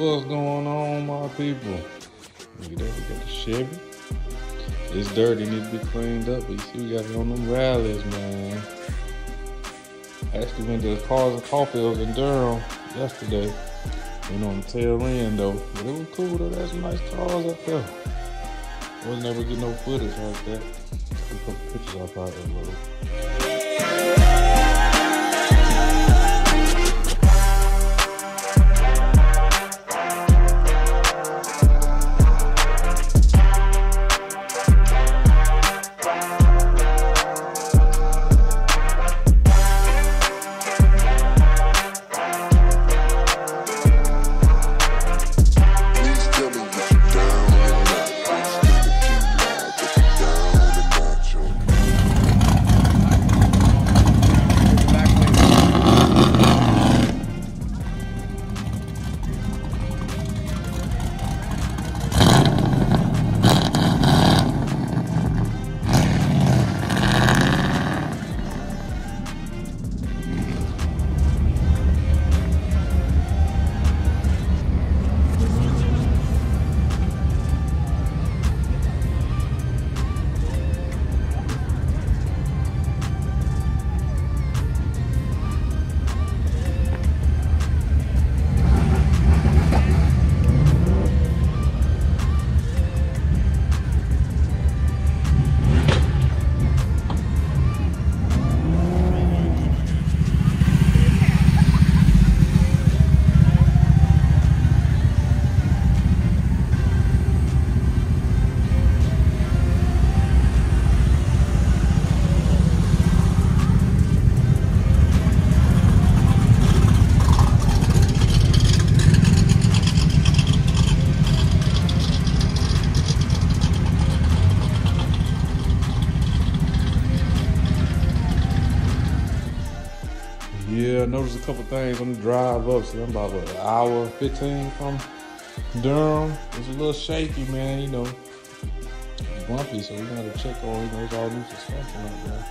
What's going on, my people? Look at that, we got the Chevy. It's dirty, needs to be cleaned up, but you see we got it on them rallies, man. Actually went to the Cars and Caulfield in Durham yesterday. Went on the tail end though, but it was cool though. There's some nice cars up there. Wasn't able to get no footage like that. We put pictures up out there a little. Yeah, I noticed a couple things on the drive up. See, I'm about an hour 15 from Durham. It's a little shaky, man, you know. It's bumpy, so we gotta check on, you know, it's all new suspension up there.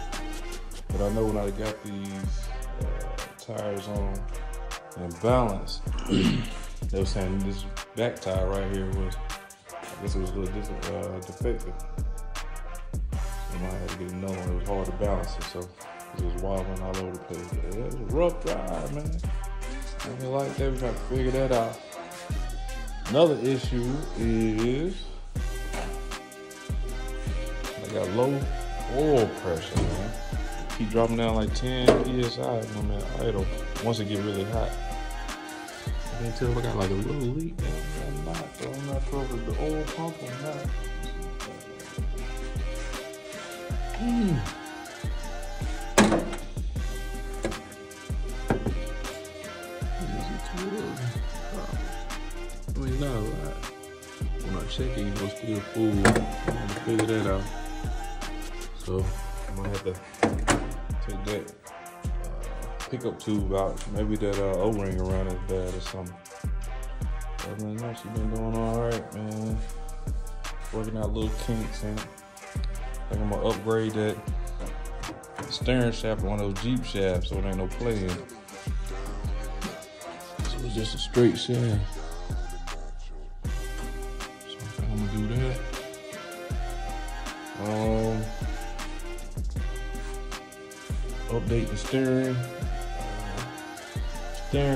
But I know when I got these tires on in balance, they were saying this back tire right here was, I guess it was a little defective. So I had to get another one. It was hard to balance it, so it was wobbling all over the place. But it was a rough drive, man. Something like that, we got to figure that out. Another issue is I got low oil pressure, man. Keep dropping down like 10 PSI when I'm at idle. Once it get really hot. I can't tell if I got like a little leak down there or not. So I'm not sure if it's the oil pump or not. I mean, not a lot. When I check it, you know, still full. I'm gonna figure that out. So I'm gonna have to take that pickup tube out. Maybe that O-ring around is bad or something. Other than that, she been doing all right, man. Working out little kinks in it. I think I'm gonna upgrade that steering shaft, one of those Jeep shafts, so it ain't no playing. So it's just a straight shaft. So I think I'm gonna do that. Update the steering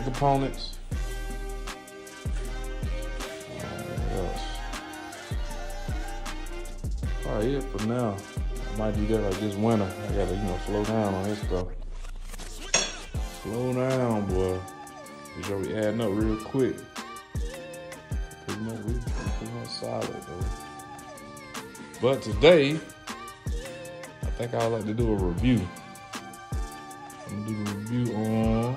components. What else? Probably it for now. I might do that like this winter. I gotta, you know, slow down on this stuff. Slow down, boy. These are we adding up real quick. Pretty much solid though. But today, I think I'd like to do a review. I'm gonna do the review on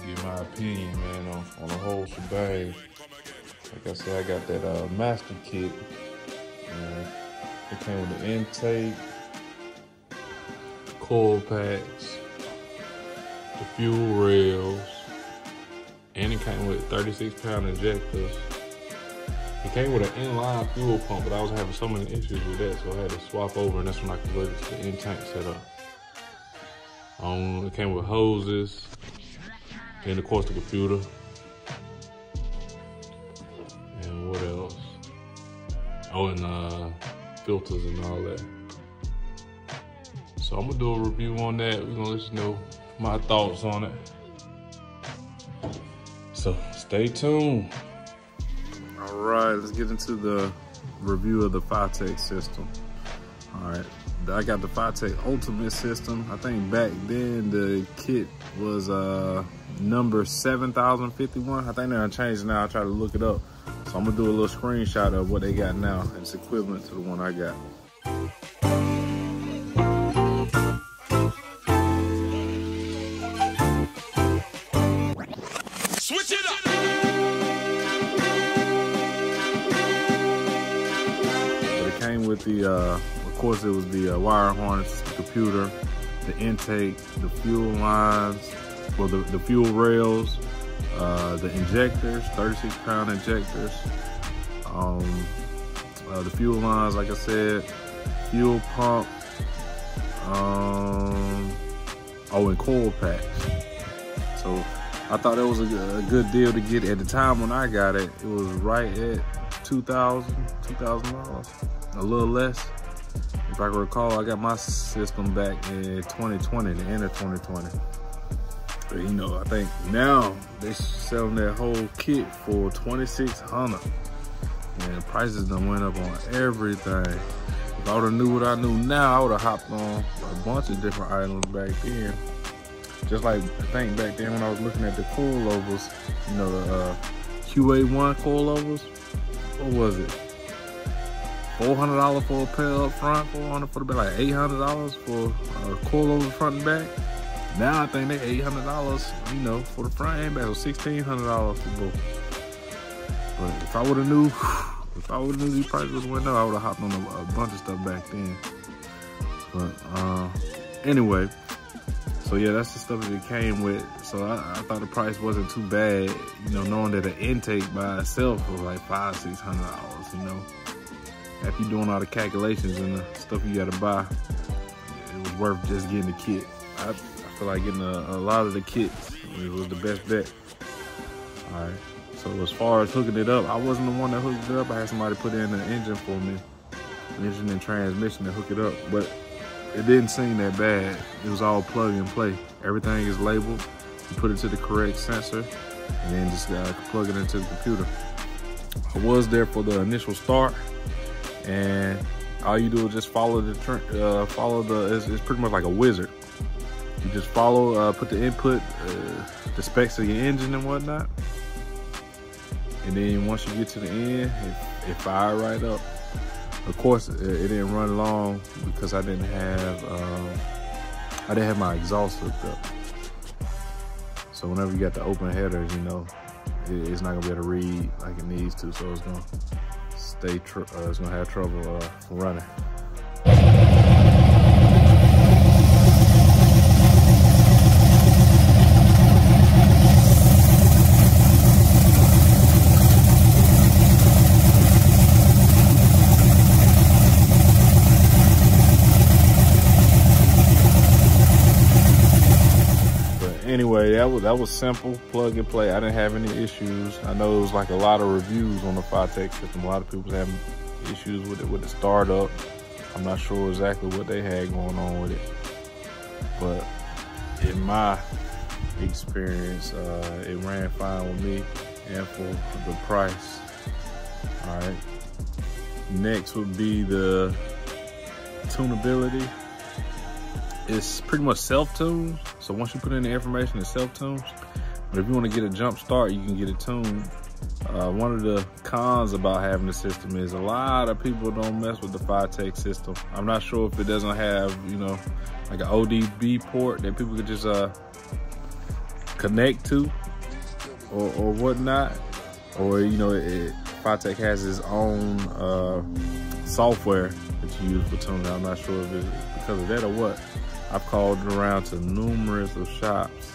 give my opinion, man, on the whole shebang. Like I said, I got that master kit. It came with the intake, coil packs, the fuel rails, and it came with 36-pound injectors. It came with an inline fuel pump, but I was having so many issues with that, so I had to swap over, and that's when I converted to the in-tank setup. It came with hoses, And of course the computer. And what else? Oh, and filters and all that. So I'm gonna do a review on that. We're gonna let you know my thoughts on it. So stay tuned. All right, let's get into the review of the Fitek system. All right, I got the Fitek Ultimate system. I think back then the kit was number 7051. I think they're changed now. I try to look it up. So I'm gonna do a little screenshot of what they got now. It's equivalent to the one I got. Switch it up. But it came with the, of course it was the wire harness, the computer, the intake, the fuel lines, well the fuel rails, the injectors, 36-pound injectors, the fuel lines, like I said, fuel pump, and coil packs. So I thought that was a good deal to get. At the time when I got it, it was right at $2,000, a little less. If I can recall, I got my system back in 2020, the end of 2020. But you know, I think now they selling that whole kit for $2,600. And prices done went up on everything. If I would've knew what I knew now, I would've hopped on a bunch of different items back then. Just like, I think back then when I was looking at the coilovers, you know, the QA1 coilovers, what was it? $400 for a pair up front, $400 for the back, like $800 for coilovers front and back. Now I think they $800, you know, for the front and back, so $1,600 for both. But if I would've knew these prices would went up, I would've hopped on a bunch of stuff back then. But anyway, so yeah, that's the stuff that it came with. So I thought the price wasn't too bad, you know, knowing that an intake by itself was like $500-600, you know. After you're doing all the calculations and the stuff you gotta buy, it was worth just getting the kit. I feel like getting a lot of the kits, it was the best bet. All right, so as far as hooking it up, I wasn't the one that hooked it up. I had somebody put in the engine for me, engine and transmission, to hook it up, but it didn't seem that bad. It was all plug and play. Everything is labeled. You put it to the correct sensor and then just plug it into the computer. I was there for the initial start, and all you do is just follow the, it's pretty much like a wizard. You just follow, put the input, the specs of your engine and whatnot. And then once you get to the end, it fired right up. Of course, it didn't run long because I didn't have my exhaust hooked up. So whenever you got the open headers, you know, it's not gonna be able to read like it needs to. So it's gonna stay, it's gonna have trouble running. Anyway, that was simple, plug and play. I didn't have any issues. I know it was like a lot of reviews on the Fitek system. A lot of people having issues with it, with the startup. I'm not sure exactly what they had going on with it, but in my experience, it ran fine with me and for the price. All right. Next would be the tunability. It's pretty much self-tuned. So once you put in the information, it self-tunes. But if you want to get a jump start, you can get it tuned. One of the cons about having the system is a lot of people don't mess with the Fitek system. I'm not sure if it doesn't have, you know, like an ODB port that people could just connect to or whatnot. Or, you know, Fitek has its own software that you use for tuning. I'm not sure if it's because of that or what. I've called around to numerous of shops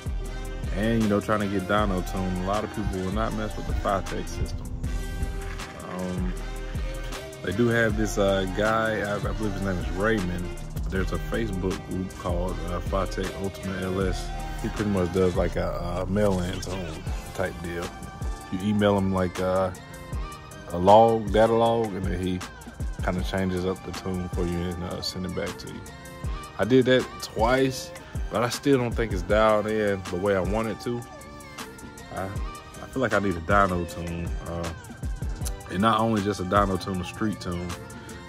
and, you know, trying to get dyno tuned. A lot of people will not mess with the Fitek system. They do have this guy, I believe his name is Raymond. There's a Facebook group called Fitek Ultimate LS He pretty much does like a mail-in tone type deal. You email him like a data log, and then he kind of changes up the tune for you and send it back to you. I did that twice, but I still don't think it's dialed in the way I want it to. I feel like I need a dyno tune. And not only just a dyno tune, a street tune,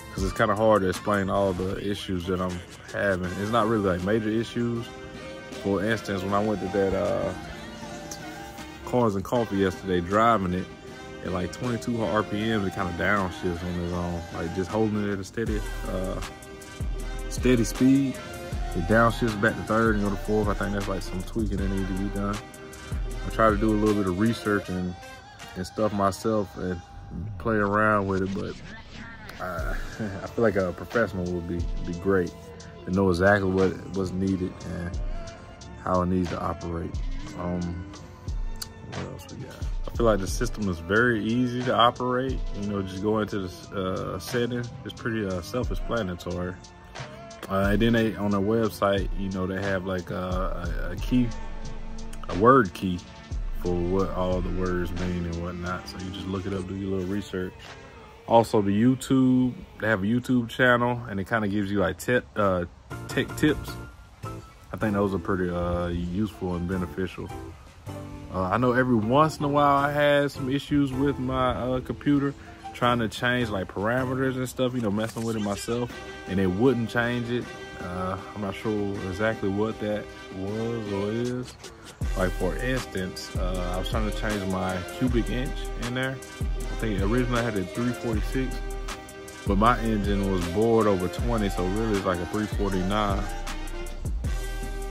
because it's kind of hard to explain all the issues that I'm having. It's not really like major issues. For instance, when I went to that Cars and Coffee yesterday, driving it at like 22 RPM, it kind of downshifts on its own. Like just holding it at a steady speed, it downshifts back to third and go to fourth. I think that's like some tweaking that needs to be done. I try to do a little bit of research and stuff myself and play around with it, but I feel like a professional would be great to know exactly what's needed and how it needs to operate. What else we got? I feel like the system is very easy to operate. You know, just go into the setting. It's pretty self-explanatory. And then they, on their website, you know, they have like a word key for what all the words mean and whatnot. So you just look it up, do your little research. Also the YouTube, they have a YouTube channel, and it kind of gives you like tech tips. I think those are pretty useful and beneficial. I know every once in a while I had some issues with my computer, trying to change like parameters and stuff, you know, messing with it myself, and it wouldn't change it. I'm not sure exactly what that was or is. Like for instance, I was trying to change my cubic inch in there. I think originally I had it 346, but my engine was bored over 20, so really it's like a 349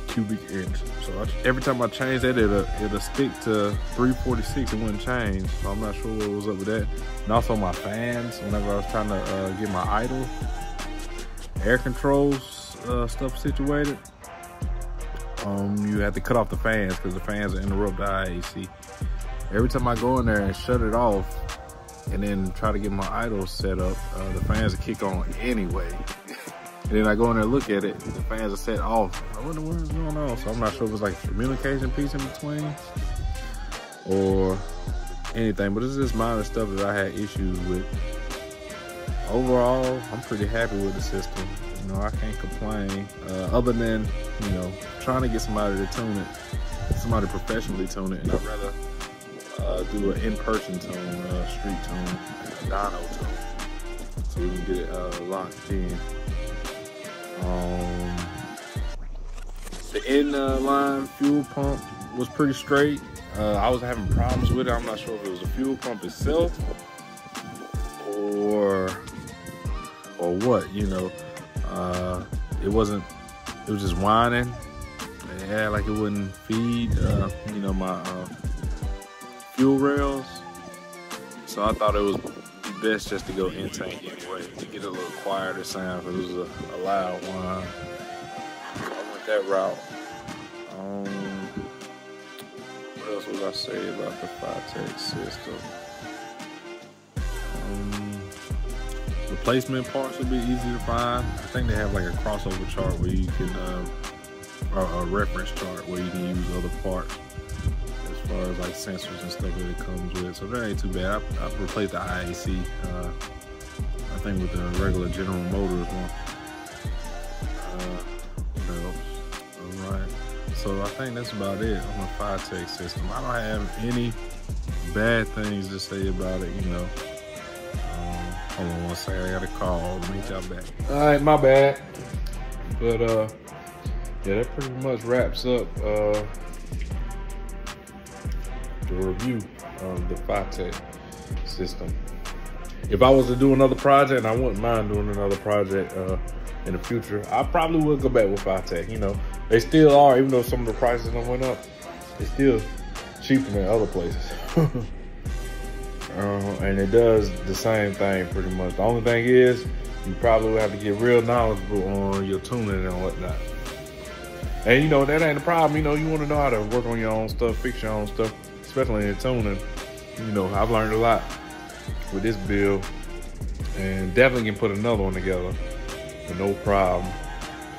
cubic inch. So every time I change that, it'll stick to 346. It wouldn't change. So I'm not sure what was up with that. And also my fans, whenever I was trying to get my idle air controls stuff situated, you have to cut off the fans because the fans will interrupt the IAC. Every time I go in there and shut it off and then try to get my idle set up, the fans will kick on anyway. And then I go in there and look at it, the fans are set off. What the world is going on? So I'm not sure if it's like a communication piece in between or anything, but it's just minor stuff that I had issues with. Overall, I'm pretty happy with the system. You know, I can't complain. Other than, you know, trying to get somebody to tune it, somebody professionally tune it, and I'd rather do an in-person tune, street tune, a dyno tune, so we can get it locked in. The inline fuel pump was pretty straight. I was having problems with it. I'm not sure if it was the fuel pump itself or what, you know. It was just whining. Yeah, like it wouldn't feed, you know, my fuel rails. So I thought it was best just to go in tank anyway to get a little quieter sound, because it was a loud one. So I went that route. What else was I say about the Phytech system? Replacement parts would be easy to find. I think they have like a crossover chart where you can, or a reference chart where you can use other parts as far as like sensors and stuff that it comes with. So that ain't too bad. I replaced the IAC, I think with the regular General Motors one. What else? All right. So I think that's about it on the Phytech system. I don't have any bad things to say about it, you know. Hold on one second, I got a call. Let me get y'all back. All right, my bad. But yeah, that pretty much wraps up the review of the Phytech system. If I was to do another project, and I wouldn't mind doing another project in the future, I probably would go back with Phytech. You know, they still are, even though some of the prices have went up, it's still cheaper than other places. And it does the same thing pretty much. The only thing is, you probably will have to get real knowledgeable on your tuning and whatnot. And you know, that ain't the problem. You know, you want to know how to work on your own stuff, fix your own stuff, especially in tuning. You know, I've learned a lot with this build, and definitely can put another one together with no problem.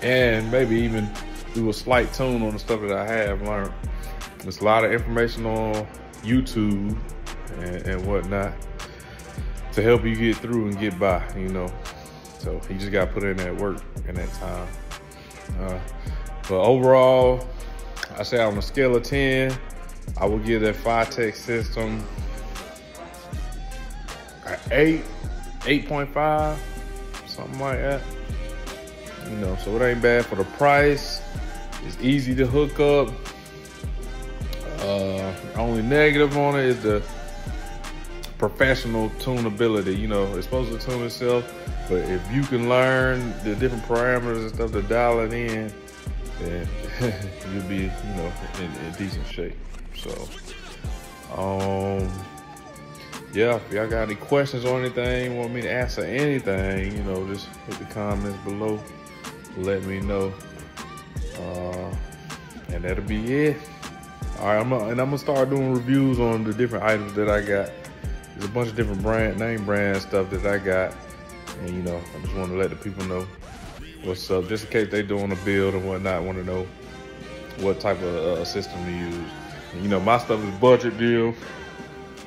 And maybe even do a slight tune on the stuff that I have learned. There's a lot of information on YouTube and whatnot to help you get through and get by, you know. So you just gotta put in that work and that time. But overall, I say on a scale of 10, I would give that Phytech system an 8, 8.5, something like that. You know, so it ain't bad for the price. It's easy to hook up. Only negative on it is the professional tunability. You know, it's supposed to tune itself, but if you can learn the different parameters and stuff to dial it in, then you'll be, you know, in decent shape. So, yeah, if y'all got any questions or anything, want me to answer anything, you know, just hit the comments below, let me know. And that'll be it. All right, I'm gonna start doing reviews on the different items that I got. There's a bunch of different name brand stuff that I got. And you know, I just want to let the people know what's up, just in case they doing a build and whatnot, want to know what type of system to use. And, you know, my stuff is budget deal.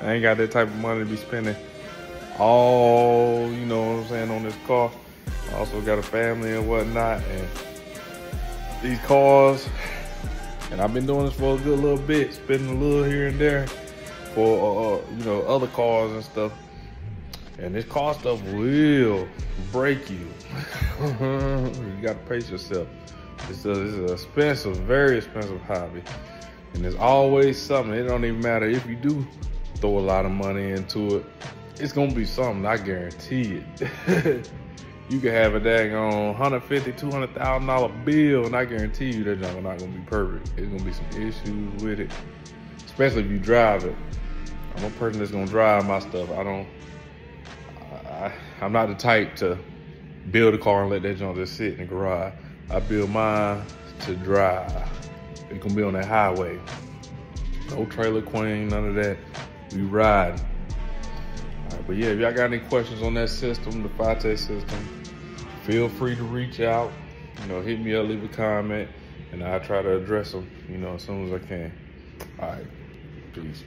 I ain't got that type of money to be spending all, you know what I'm saying, on this car. I also got a family and whatnot, and these cars, and I've been doing this for a good little bit, spending a little here and there for, you know, other cars and stuff. And this car stuff will break you. You gotta pace yourself. It's an expensive, very expensive hobby. And there's always something. It don't even matter if you do throw a lot of money into it. It's gonna be something, I guarantee it. You can have a daggone $150,000, $200,000 bill, and I guarantee you that junk not gonna be perfect. There's gonna be some issues with it, especially if you drive it. I'm a person that's gonna drive my stuff. I'm not the type to build a car and let that junk just sit in the garage. I build mine to drive. It's gonna be on that highway. No trailer queen, none of that. We ride. All right, but yeah, if y'all got any questions on that system, the Phytech system, feel free to reach out. You know, hit me up, leave a comment, and I'll try to address them, you know, as soon as I can. All right, peace.